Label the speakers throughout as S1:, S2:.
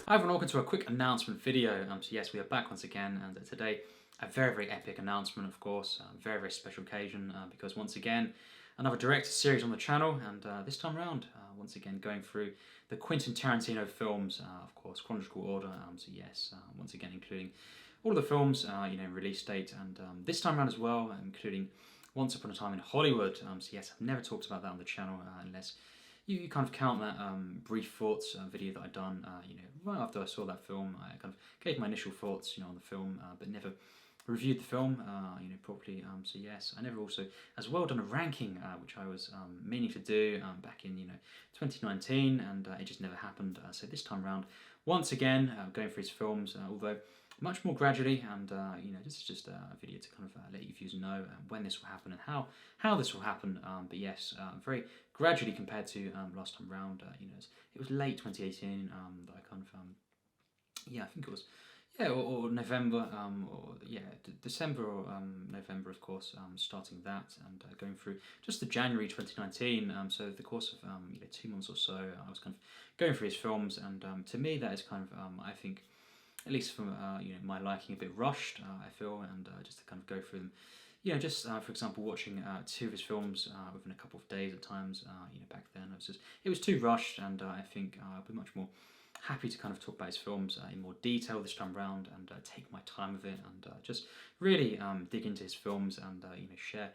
S1: Hi everyone, welcome to a quick announcement video. So yes, we are back once again, and today a very epic announcement, of course. Very special occasion because once again another director series on the channel, and this time around once again going through the Quentin Tarantino films, of course, chronological order. So yes, once again including all of the films, release date, and this time around as well, including Once Upon a Time in Hollywood. So yes, I've never talked about that on the channel unless you kind of count that brief thoughts video that I'd done, right after I saw that film. I kind of gave my initial thoughts, on the film, but never reviewed the film, properly. So yes, I never also as well done a ranking, which I was meaning to do back in 2019, and it just never happened. So this time around, once again, going through his films, although much more gradually, and this is just a video to kind of let you viewers know when this will happen and how this will happen. But yes, very gradually compared to last time round. It was late 2018 that I kind of I think it was or November December or November, of course, starting that and going through just the January 2019. So the course of 2 months or so, I was kind of going through his films, and to me that is kind of I think, at least from my liking, a bit rushed, I feel, and just to kind of go through them. For example, watching 2 of his films within a couple of days at times. Back then it was too rushed, and I think I'll be much more happy to kind of talk about his films in more detail this time round, and take my time with it, and just really dig into his films, and share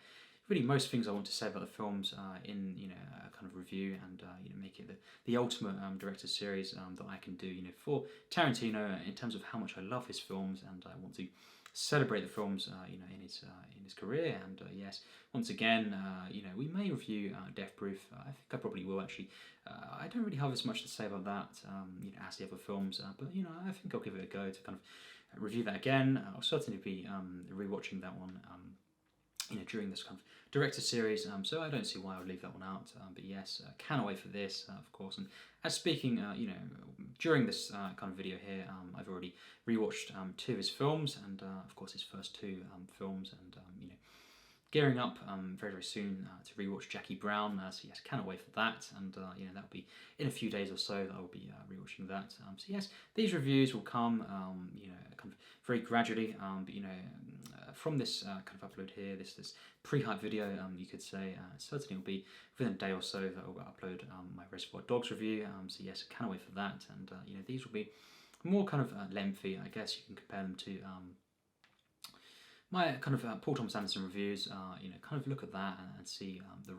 S1: really most things I want to say about the films in a kind of review, and make it the ultimate director's series that I can do for Tarantino, in terms of how much I love his films, and I want to celebrate the films in his career. And yes, once again, we may review Death Proof. I think I probably will actually. I don't really have as much to say about that as the other films, but I think I'll give it a go to kind of review that again. I'll certainly be rewatching that one during this kind of director series, so I don't see why I would leave that one out. But yes, cannot wait for this, of course. And as speaking, during this kind of video here, I've already rewatched 2 of his films, and of course his first 2 films, and gearing up very soon to rewatch Jackie Brown. So yes, cannot wait for that, and that'll be in a few days or so that I will be rewatching that. So yes, these reviews will come kind of very gradually, but from this kind of upload here, this pre-hype video, you could say, certainly will be within a day or so that I'll upload my Reservoir Dogs review. So yes, cannot wait for that, and these will be more kind of lengthy. I guess you can compare them to my kind of Paul Thomas Anderson reviews. Kind of look at that and see the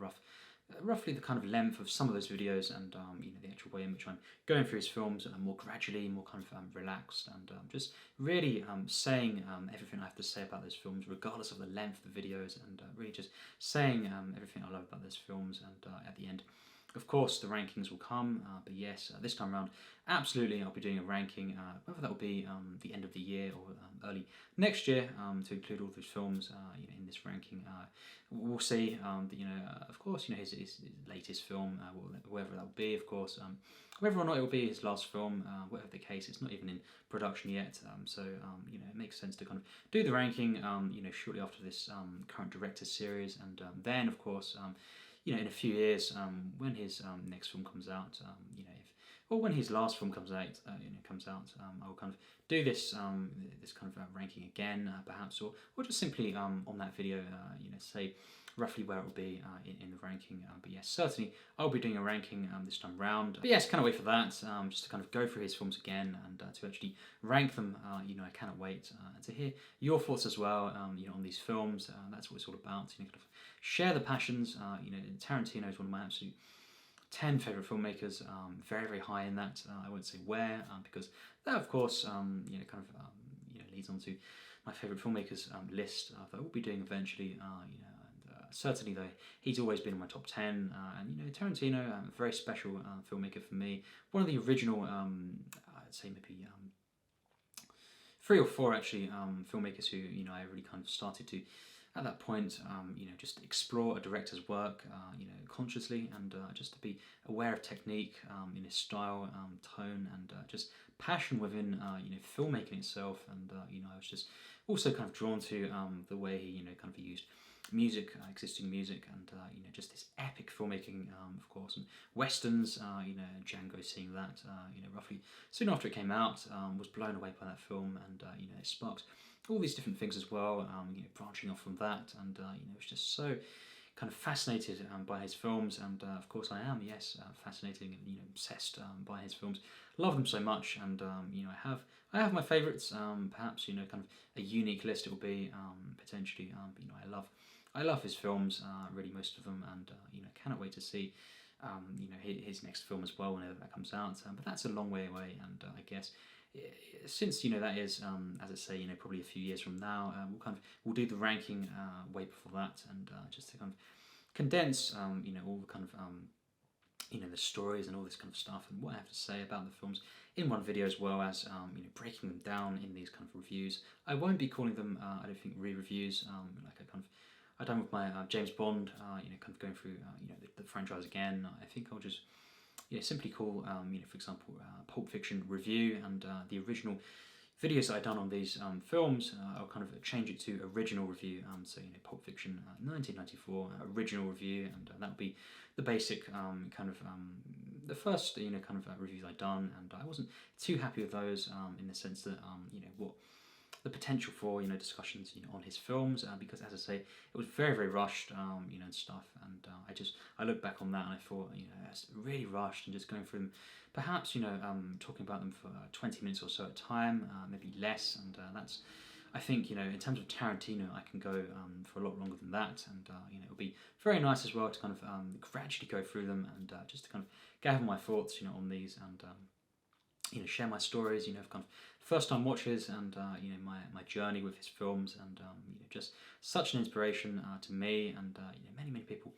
S1: roughly the kind of length of some of those videos, and the actual way in which I'm going through his films more gradually, more kind of relaxed, and just really saying everything I have to say about those films, regardless of the length of the videos, and really just saying everything I love about those films. And at the end, of course, the rankings will come, but yes, this time around, absolutely, I'll be doing a ranking, whether that will be the end of the year or early next year, to include all those films in this ranking. We'll see. Of course, his latest film, whatever that will be, of course, whether or not it will be his last film, whatever the case, it's not even in production yet. So it makes sense to kind of do the ranking, shortly after this current director series, and then, of course, in a few years, when his next film comes out, or when his last film comes out, I'll kind of do this this kind of ranking again, perhaps, or just simply on that video, say roughly where it will be in the ranking. But yes, certainly I'll be doing a ranking this time round. But yes, cannot wait for that, just to kind of go through his films again, and to actually rank them. I cannot wait to hear your thoughts as well, on these films. That's what it's all about. Kind of share the passions. Tarantino is one of my absolute 10 favourite filmmakers, very high in that. I won't say where, because that, of course, leads on to my favourite filmmakers list that we'll be doing eventually. Certainly, though, he's always been in my top 10, and Tarantino, very special filmmaker for me. One of the original, I'd say maybe 3 or 4 actually filmmakers who I really kind of started to, at that point, just explore a director's work, consciously, and just to be aware of technique, in his style, tone, and just passion within, filmmaking itself. And I was just also kind of drawn to the way he, kind of used music, existing music, and just this epic filmmaking, of course, and westerns. Django, seeing that, roughly soon after it came out, was blown away by that film, and it sparked all these different things as well. Branching off from that, and was just so kind of fascinated by his films, and of course I am, yes, fascinated and obsessed by his films. Love them so much, and I have my favourites. Perhaps kind of a unique list it will be potentially. But I love his films, really most of them, and cannot wait to see his next film as well whenever that comes out. But that's a long way away, and I guess since that is as I say probably a few years from now, we'll do the ranking way before that, and just to kind of condense all the kind of the stories and all this kind of stuff and what I have to say about the films in one video, as well as breaking them down in these kind of reviews. I won't be calling them I don't think re-reviews, like I've done with my James Bond, kind of going through the franchise again. I think I'll just simply call for example Pulp Fiction review, and the original videos that I've done on these films, I'll kind of change it to original review. So Pulp Fiction 1994 original review, and that'll be the basic the first reviews I've done, and I wasn't too happy with those in the sense that what the potential for discussions on his films, because as I say, it was very rushed, and stuff, and I look back on that and I thought it's really rushed, and just going through them, perhaps talking about them for 20 minutes or so at a time, maybe less, and that's, I think in terms of Tarantino, I can go for a lot longer than that, and it'll be very nice as well to kind of gradually go through them, and just to kind of gather my thoughts on these, and share my stories, of kind of first time watches, and my journey with his films, and just such an inspiration to me, and many people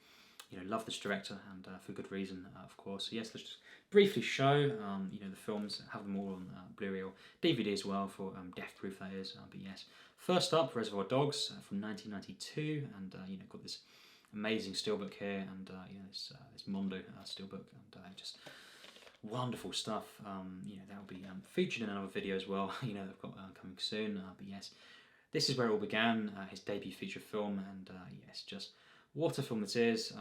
S1: love this director, and for good reason, of course. So yes, let's just briefly show the films, have them all on Blu-ray or DVD as well, for death proof, that is. But yes, first up, Reservoir Dogs from 1992, and got this amazing steelbook here, and this Mondo steelbook, and just wonderful stuff. That'll be featured in another video as well. I've got coming soon. But yes, this is where it all began. His debut feature film, and yes, just what a film this is.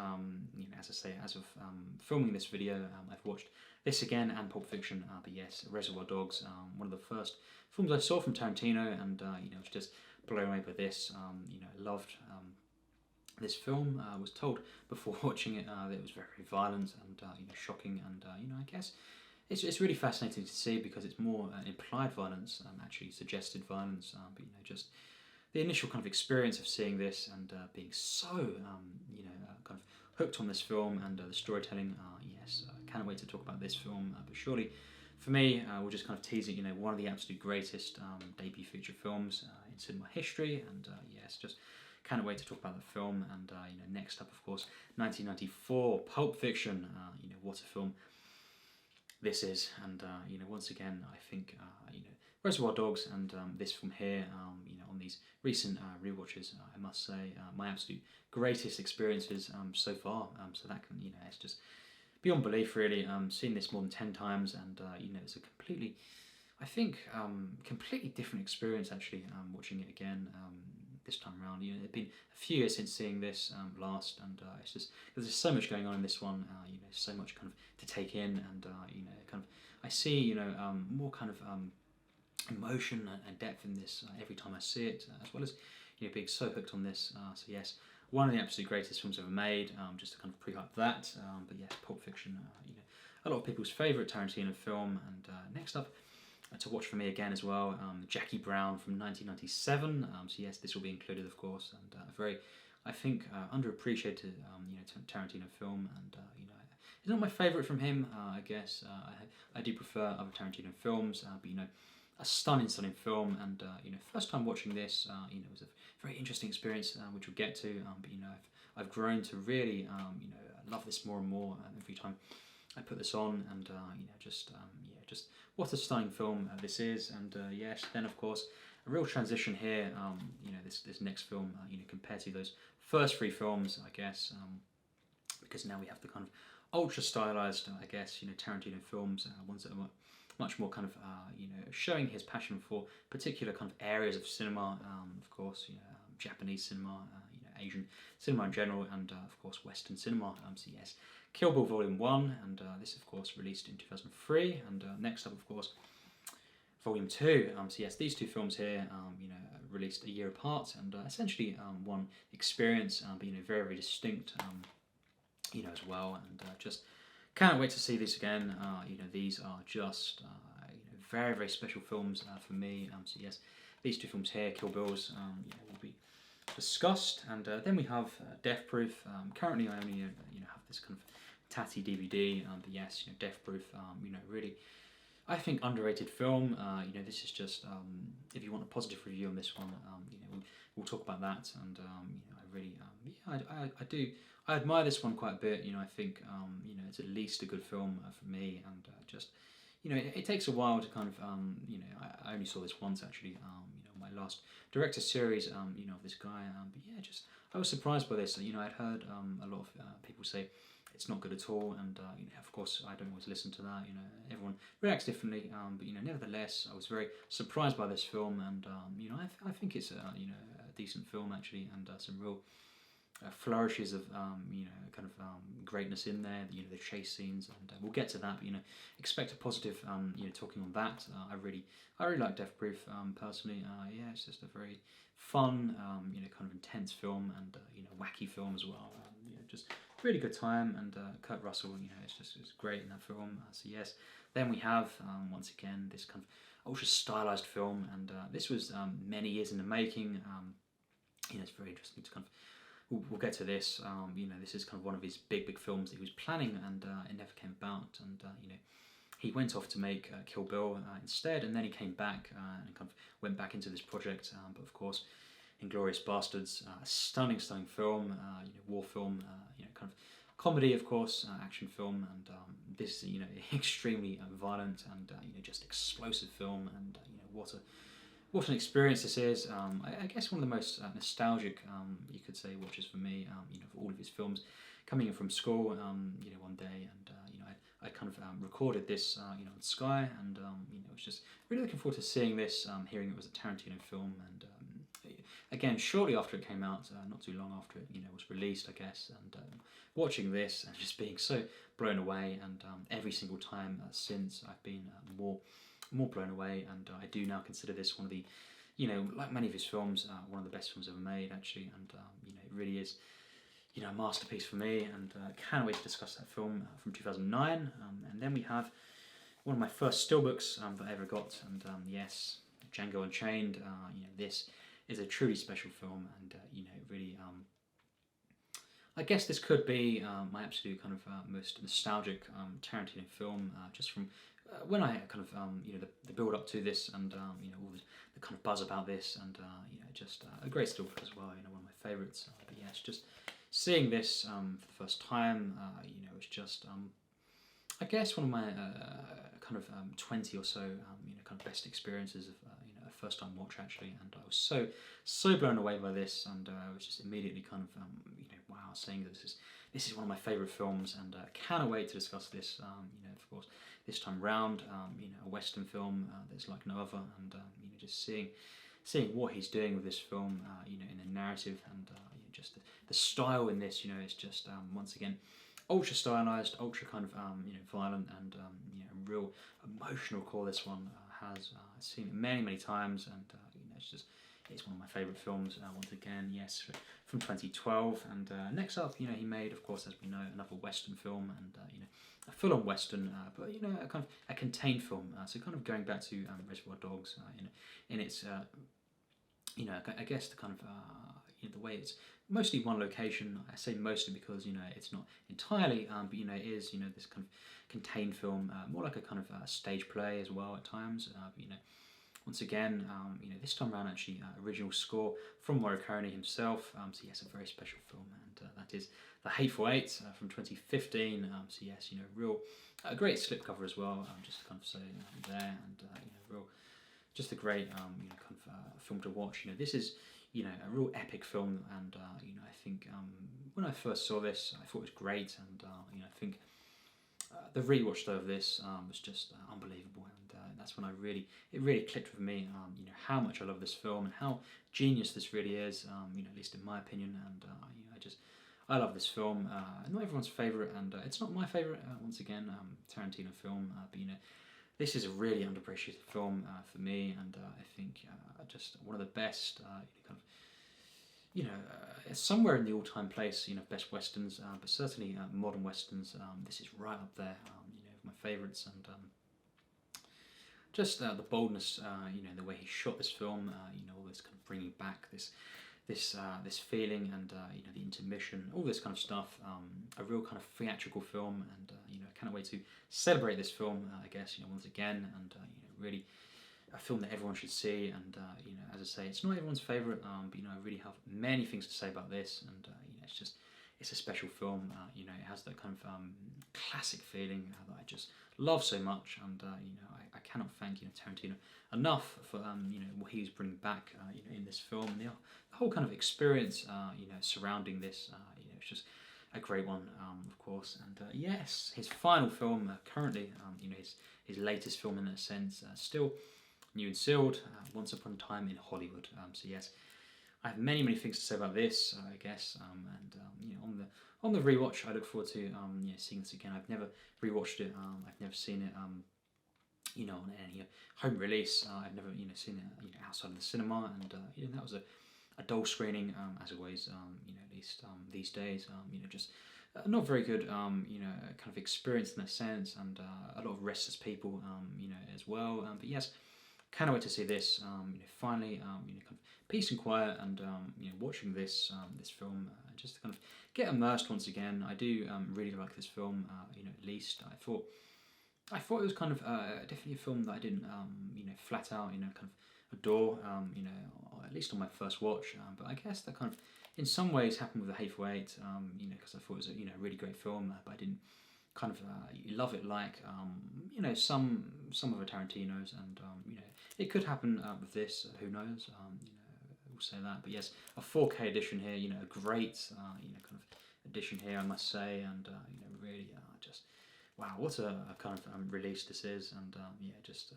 S1: As I say, as of filming this video, I've watched this again and Pulp Fiction. But yes, Reservoir Dogs, one of the first films I saw from Tarantino, and was just blown away by this. Loved this film. Was told before watching it that it was very violent and shocking, and I guess it's really fascinating to see, because it's more implied violence, actually suggested violence, but just the initial kind of experience of seeing this, and being so kind of hooked on this film, and the storytelling. Yes, I can't wait to talk about this film. But surely, for me, we'll just kind of tease it. One of the absolute greatest debut feature films in cinema history, and yes, just can't wait to talk about the film. And next up, of course, 1994, Pulp Fiction. What a film this is, and once again, I think Reservoir Dogs and this film here, on these recent rewatches, I must say, my absolute greatest experiences so far. So that can, it's just beyond belief, really. Seen this more than 10 times, and it's a completely, I think, completely different experience actually. Watching it again this time around. It's been a few years since seeing this last, and it's just, there's so much going on in this one. So much kind of to take in, and kind of I see more kind of emotion and depth in this every time I see it, as well as being so hooked on this. So yes, one of the absolute greatest films ever made. Just to kind of pre-hype that. But yes, Pulp Fiction. A lot of people's favourite Tarantino film. And next up, to watch for me again as well, Jackie Brown from 1997. So yes, this will be included, of course, and a very, I think, underappreciated Tarantino film, and it's not my favourite from him. I guess I do prefer other Tarantino films, but a stunning film, and first time watching this, it was a very interesting experience, which we'll get to. But I've grown to really love this more and more every time I put this on, and just what a stunning film this is. And yes, then of course a real transition here. This next film, compared to those first three films, I guess, because now we have the kind of ultra stylized, I guess, Tarantino films, ones that are much more kind of showing his passion for particular kind of areas of cinema, of course, Japanese cinema, Asian cinema in general, and of course Western cinema. So yes, Kill Bill Volume 1, and this of course released in 2003, and next up of course Volume 2. So yes, these two films here, released a year apart, and essentially one experience, but very, very distinct, as well, and just can't wait to see these again. These are just very, very special films for me. So yes, these two films here, Kill Bills, will be discussed, and then we have Death Proof. Currently, I only have this kind of tatty DVD, but yes, Death Proof, really, I think, underrated film. This is just if you want a positive review on this one, we'll talk about that, and I really, I admire this one quite a bit. I think it's at least a good film for me, and just it takes a while to kind of I only saw this once actually. My last director series, of this guy, but yeah, just I was surprised by this. I'd heard a lot of people say it's not good at all, and of course I don't always listen to that. Everyone reacts differently, but nevertheless I was very surprised by this film, and I think it's a decent film actually, and some real flourishes of kind of greatness in there. The chase scenes, and we'll get to that. But, expect a positive talking on that. I really like Death Proof personally. Yeah, it's just a very fun kind of intense film, and wacky film as well. Just really good time, and Kurt Russell, it's great in that film. So yes, then we have once again this kind of ultra stylized film, and this was many years in the making. It's very interesting to kind of. We'll get to this. This is kind of one of his big films that he was planning, and it never came about. And he went off to make Kill Bill instead, and then he came back and kind of went back into this project. But of course, Inglourious Basterds, a stunning film, war film, kind of comedy, of course, action film, and this, extremely violent and just explosive film, and what an experience this is. I guess one of the most nostalgic, you could say, watches for me. For all of his films, coming in from school, one day, and I kind of recorded this, on Sky, and was just really looking forward to seeing this, hearing it was a Tarantino film, and again, shortly after it came out, not too long after it, was released, I guess, and watching this and just being so blown away, and every single time since, I've been more blown away, and I do now consider this one of the, like many of his films, one of the best films ever made, actually, and it really is, a masterpiece for me, and can't wait to discuss that film from 2009, and then we have one of my first steelbooks that I ever got, and yes, Django Unchained. This is a truly special film, and really, I guess this could be my absolute kind of most nostalgic Tarantino film, just from when I kind of the build up to this, and all the kind of buzz about this, and just a great steelbook as well. One of my favourites. But yes, just seeing this for the first time, it's just I guess one of my kind of 20 or so kind of best experiences of a first time watch actually, and I was so blown away by this, and I was just immediately kind of wow, saying that this is one of my favourite films, and cannot wait to discuss this. Of course, this time round, a Western film that's like no other, and just seeing what he's doing with this film, in the narrative, and just the style in this, it's just once again ultra stylized, ultra kind of violent, and real emotional core. This one has. I've seen it many times, and it's one of my favourite films. Once again, yes, from 2012. And next up, he made, of course, as we know, another Western film, and a full-on Western, but a kind of a contained film. So kind of going back to Reservoir Dogs, in its I guess the kind of the way it's mostly one location. I say mostly because it's not entirely, but it is this kind of contained film, more like a kind of stage play as well at times. But once again, this time around actually original score from Morricone himself. So yes, a very special film, and that is The Hateful Eight from 2015. So yes, real a great slipcover as well. Just to kind of say there, and real. Just a great kind of film to watch. This is a real epic film, and I think when I first saw this, I thought it was great, and I think the rewatch though of this was just unbelievable, and that's when it really clicked with me. You know how much I love this film and how genius this really is. You know, at least in my opinion, and you know, I love this film. Not everyone's favorite, and it's not my favorite. Once again, Tarantino film, but you know, this is a really underappreciated film for me, and I think just one of the best. Kind of, you know, somewhere in the all-time place, you know, best westerns, but certainly modern westerns. This is right up there, you know, my favourites, and just the boldness, you know, the way he shot this film, you know, all this kind of bringing back this feeling, and you know, the intermission, all this kind of stuff. A real kind of theatrical film, and you know, I can't wait to celebrate this film. I guess, you know, once again, and you know, really a film that everyone should see. And you know, as I say, it's not everyone's favourite, but you know, I really have many things to say about this, and you know, it's a special film. You know, it has that kind of classic feeling that I just love so much, and you know, I cannot thank, you know, Tarantino enough for you know, what he was bringing back you know, in this film, and the whole kind of experience you know, surrounding this. You know, it's just a great one, of course. And yes, his final film currently, you know, his latest film in a sense, still new and sealed, Once Upon a Time in Hollywood. So yes, I have many things to say about this, I guess, and you know, on the rewatch, I look forward to you know, seeing this again. I've never rewatched it. I've never seen it. You know, on any home release. I've never, you know, seen it, you know, outside of the cinema, and you know, that was a dull screening, as always. You know, at least these days. You know, just not very good. You know, kind of experience in that sense, and a lot of restless people. You know, as well. But yes, cannot wait to see this. You know, finally, you know, kind of peace and quiet, and you know, watching this this film, just to kind of get immersed once again. I do really like this film. You know, at least I thought it was kind of definitely a film that I didn't you know, flat out, you know, kind of adore. You know, or at least on my first watch. But I guess that kind of in some ways happened with The Hateful Eight. You know, because I thought it was a, you know, really great film, but I didn't kind of love it like you know, some of the Tarantino's, and you know, it could happen with this. Who knows? You know, we'll say that. But yes, a 4K edition here. You know, a great you know, kind of edition here, I must say, and you know, really just wow, what a kind of release this is, and yeah, just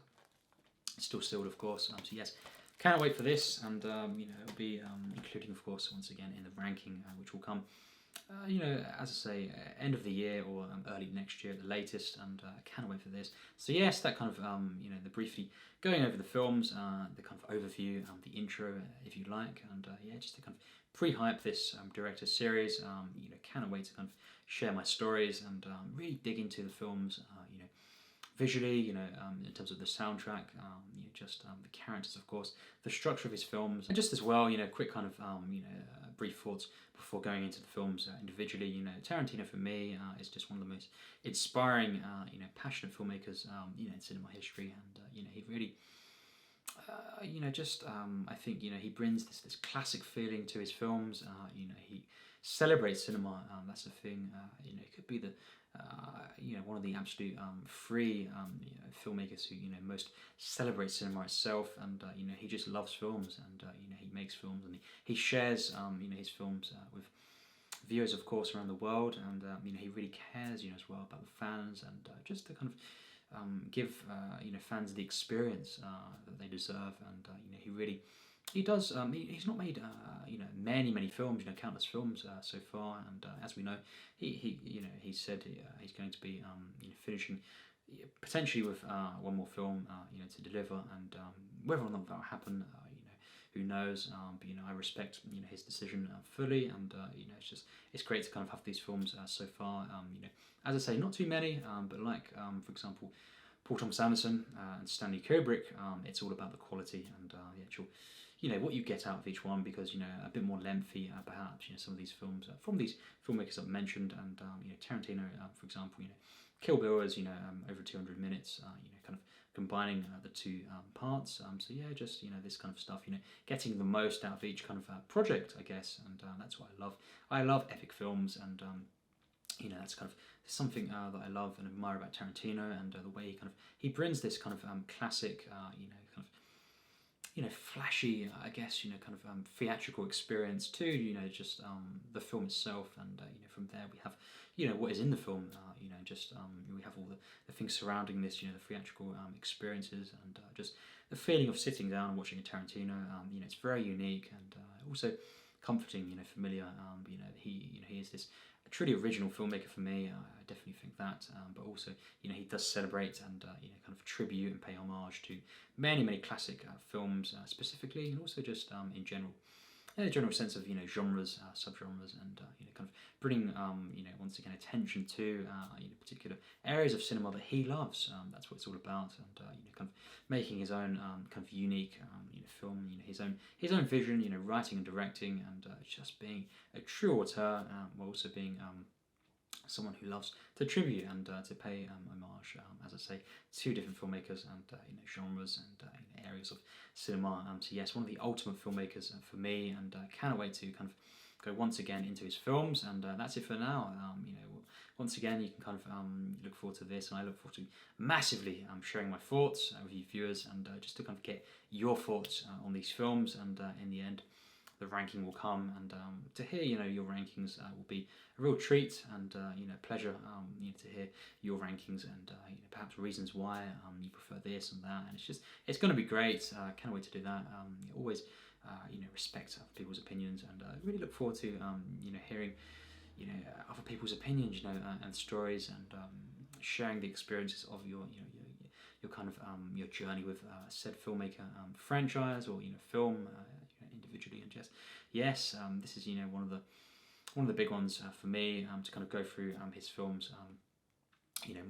S1: still sealed, of course. So yes, can't wait for this, and you know, it'll be including, of course, once again in the ranking, which will come. You know, as I say, end of the year or early next year at the latest, and I can't wait for this. So yes, that kind of you know, the briefly going over the films, the kind of overview, the intro, if you like, and yeah, just to kind of pre-hype this director's series. You know, cannot wait to kind of share my stories, and really dig into the films. You know, visually, you know, in terms of the soundtrack, you know, just the characters, of course, the structure of his films, and just as well, you know, quick kind of you know, brief thoughts before going into the films individually. You know, Tarantino for me is just one of the most inspiring, you know, passionate filmmakers, you know, in cinema history, and you know, he really. You know, just I think, you know, he brings this classic feeling to his films. You know, he celebrates cinema. That's the thing. You know, it could be the you know, one of the absolute free you know, filmmakers who, you know, most celebrates cinema itself, and you know, he just loves films, and you know, he makes films, and he shares you know, his films with viewers, of course, around the world, and you know, he really cares, you know, as well about the fans, and just to kind of give you know, fans the experience that they deserve, and you know, he does. He's not made you know, many films, you know, countless films so far, and as we know, he you know, he said he's going to be you know, finishing potentially with one more film you know, to deliver, and whether or not that will happen, you know, who knows? But you know, I respect, you know, his decision fully, and you know, it's great to kind of have these films so far. You know, as I say, not too many, but like for example, Paul Thomas Anderson and Stanley Kubrick. It's all about the quality and the actual, you know, what you get out of each one, because, you know, a bit more lengthy perhaps, you know, some of these films from these filmmakers I've mentioned, and you know, Tarantino, for example, you know, Kill Bill is, you know, over 200 minutes, you know, kind of combining the two parts. So yeah, just, you know, this kind of stuff, you know, getting the most out of each kind of project, I guess, and that's what I love. I love epic films, and you know, that's kind of something that I love and admire about Tarantino, and the way he brings this kind of classic, you know, kind of, you know, flashy, I guess, you know, kind of theatrical experience to, you know, just the film itself, and you know, from there we have, what is in the film. Just we have all the things surrounding this, the theatrical experiences, and just the feeling of sitting down and watching a Tarantino. It's very unique and also comforting. Familiar. He is this truly original filmmaker for me. I definitely think that. But also, he does celebrate and kind of tribute and pay homage to many classic films specifically, and also just in general. In a general sense of genres, subgenres, and kind of bringing once again attention to particular areas of cinema that he loves. That's what it's all about, and kind of making his own kind of unique film, his own vision, writing and directing, and just being a true auteur, while also being someone who loves to tribute and to pay homage, as I say, to different filmmakers and genres and areas of cinema. So yes, one of the ultimate filmmakers for me, and cannot wait to kind of go once again into his films. And that's it for now. Once again, you can kind of look forward to this, and I look forward to massively sharing my thoughts with you viewers, and just to kind of get your thoughts on these films. And in the end, the ranking will come, and to hear your rankings will be a real treat, and pleasure to hear your rankings, and perhaps reasons why you prefer this and that. And it's going to be great. Can't wait to do that. Always respect other people's opinions, and really look forward to hearing other people's opinions, and stories, and sharing the experiences of your kind of your journey with said filmmaker, franchise, or film, individually. And just yes, this is one of the big ones for me, to kind of go through his films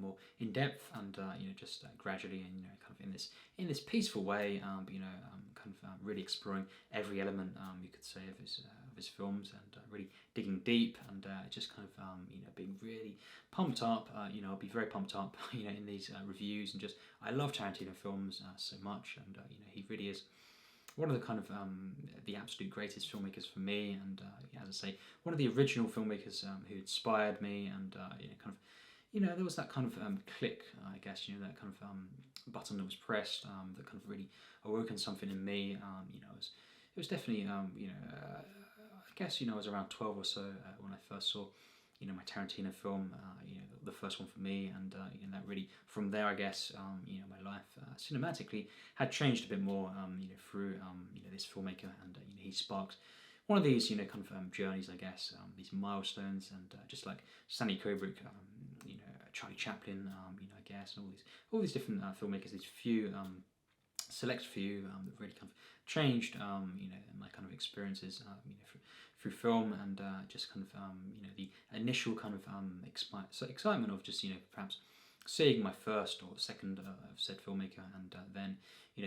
S1: more in depth, and just gradually, and kind of in this peaceful way, kind of really exploring every element, you could say, of his films, and really digging deep, and just kind of being really pumped up. I'll be very pumped up in these reviews, and just I love Tarantino films so much, and he really is one of the kind of the absolute greatest filmmakers for me, and as I say, one of the original filmmakers who inspired me, and kind of there was that kind of click, I guess, that kind of button that was pressed, that kind of really awoken something in me. It was definitely I guess I was around 12 or so when I first saw my Tarantino film, the first one for me, and that really, from there, I guess, my life cinematically had changed a bit more, through this filmmaker, and he sparked one of these kind of journeys, I guess, these milestones, and just like Stanley Kubrick, Charlie Chaplin, I guess, and all these different filmmakers, these few select few that really kind of changed my kind of experiences through film, and just kind of the initial kind of excitement of just perhaps seeing my first or second of said filmmaker, and then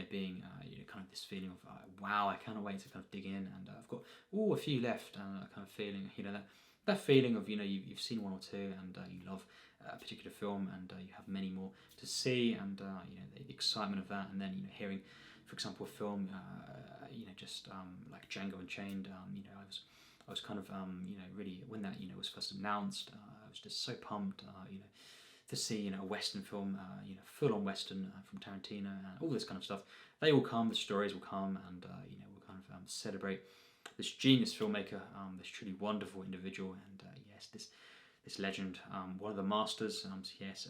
S1: being kind of this feeling of wow, I cannot wait to kind of dig in, and I've got a few left, and kind of feeling that feeling of you've seen one or two, and you love a particular film, and you have many more to see, and the excitement of that, and then hearing, for example, a film just like Django Unchained. I was kind of really, when that was first announced, I was just so pumped to see a Western film, full on Western from Tarantino, and all this kind of stuff. They will come, the stories will come, and we'll kind of celebrate this genius filmmaker, this truly wonderful individual, and yes, this legend, one of the masters. So yes,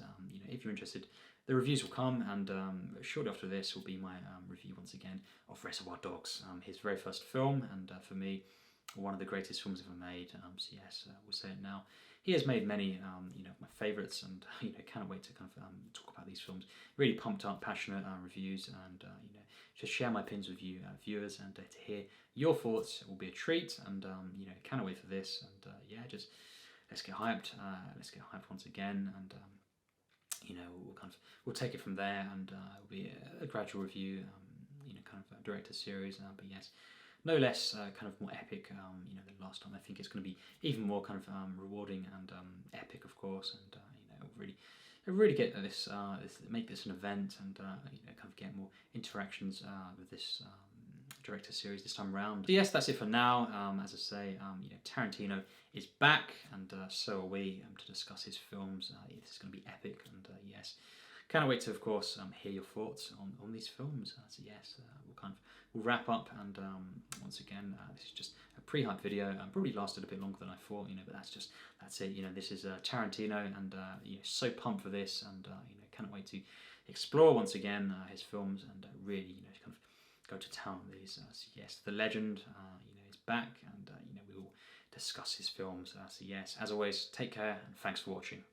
S1: if you're interested, the reviews will come, and shortly after this will be my review once again of Reservoir Dogs, his very first film, and for me, one of the greatest films ever made. So yes, we'll say it now. He has made many, of my favourites, and can't wait to kind of talk about these films. Really pumped up, passionate reviews, and just share my opinions with you, viewers, and to hear your thoughts. It will be a treat, and cannot wait for this. And yeah, just let's get hyped. Let's get hyped once again, and we'll take it from there, and it'll be a gradual review, kind of director series. But yes, no less kind of more epic, than last time. I think it's going to be even more kind of rewarding and epic, of course, and really get this, make this an event, and kind of get more interactions with this director series this time around. So yes, that's it for now. As I say, Tarantino is back, and so are we, to discuss his films. This is going to be epic, and yes, cannot wait to, of course, hear your thoughts on these films. So yes, we'll wrap up, and once again, this is just a pre-hype video. Probably lasted a bit longer than I thought, but that's it. This is Tarantino, and so pumped for this, and cannot wait to explore once again his films, and really kind of go to town on these. So yes, the legend is back, and we will discuss his films. So yes, as always, take care, and thanks for watching.